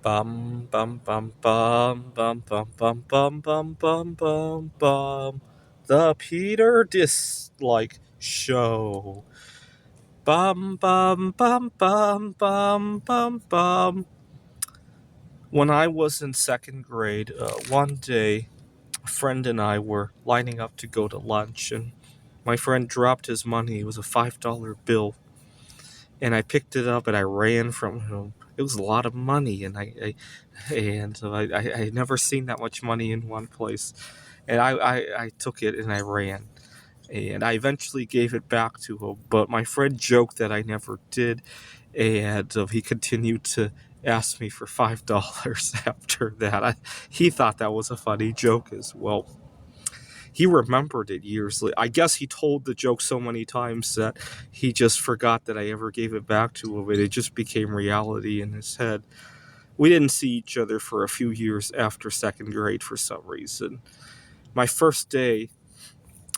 Bum bum bum bum bum bum bum bum bum bum bum bum. The Peter Dislike Show. Bum bum bum bum bum bum bum. When I was in second grade, one day a friend and I were lining up to go to lunch, and my friend dropped his money. It was a $5 bill, and I picked it up and I ran from him. It was a lot of money, and I had never seen that much money in one place, and I took it and I ran, and I eventually gave it back to him. But my friend joked that I never did, and he continued to ask me for $5 after that. He thought that was a funny joke as well. He remembered it years later. I guess he told the joke so many times that he just forgot that I ever gave it back to him, and it just became reality in his head. We didn't see each other for a few years after second grade for some reason. My first day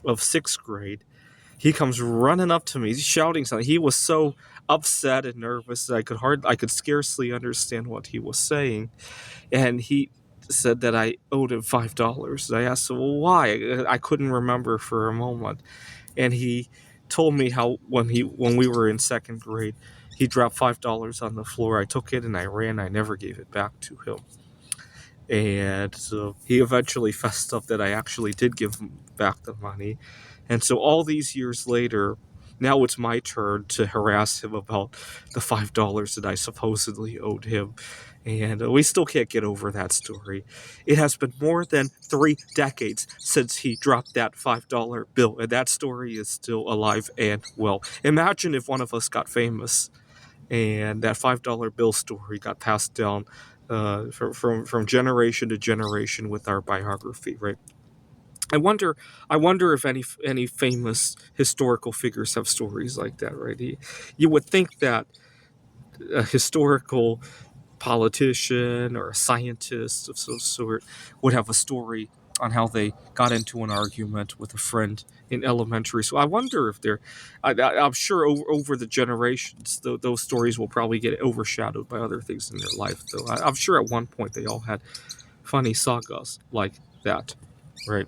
of sixth grade, he comes running up to me. He's shouting something. He was so upset and nervous that I could scarcely understand what he was saying. And he said that I owed him $5. I asked him, well, why? I couldn't remember for a moment. And he told me how when we were in second grade, he dropped $5 on the floor. I took it and I ran. I never gave it back to him. And so he eventually fessed up that I actually did give him back the money. And so all these years later, now it's my turn to harass him about the $5 that I supposedly owed him. And we still can't get over that story. It has been more than 3 decades since he dropped that $5 bill, and that story is still alive and well. Imagine if one of us got famous and that $5 bill story got passed down from generation to generation with our biography, right? I wonder if any famous historical figures have stories like that, right? You would think that a historical politician or a scientist of some sort would have a story on how they got into an argument with a friend in elementary school. I wonder if I'm sure over the generations, those stories will probably get overshadowed by other things in their life, though. I'm sure at one point they all had funny sagas like that, right?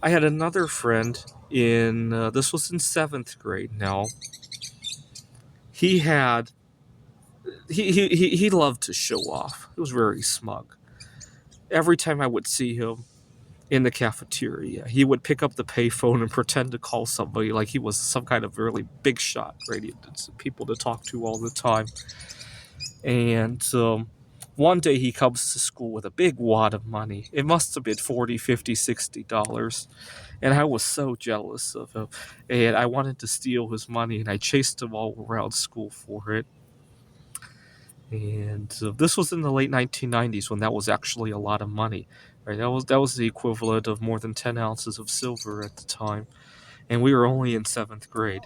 I had another friend this was in seventh grade now. He had he loved to show off. He was very smug. Every time I would see him in the cafeteria, he would pick up the payphone and pretend to call somebody like he was some kind of really big shot, right? He had people to talk to all the time. And one day he comes to school with a big wad of money. It must have been $40, $50, $60. And I was so jealous of him. And I wanted to steal his money, and I chased him all around school for it. And this was in the late 1990s when that was actually a lot of money. Right? That was the equivalent of more than 10 ounces of silver at the time. And we were only in seventh grade.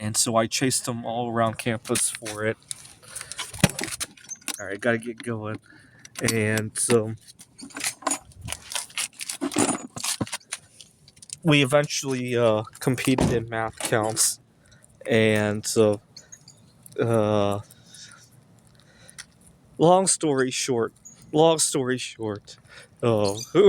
And so I chased him all around campus for it. All right, gotta get going. And we eventually competed in math counts. And uh, long story short, we were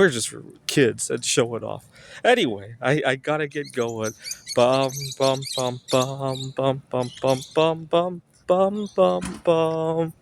just kids and showing off. Anyway, I gotta get going. Bum bum bum bum bum bum bum bum bum bum bum bum.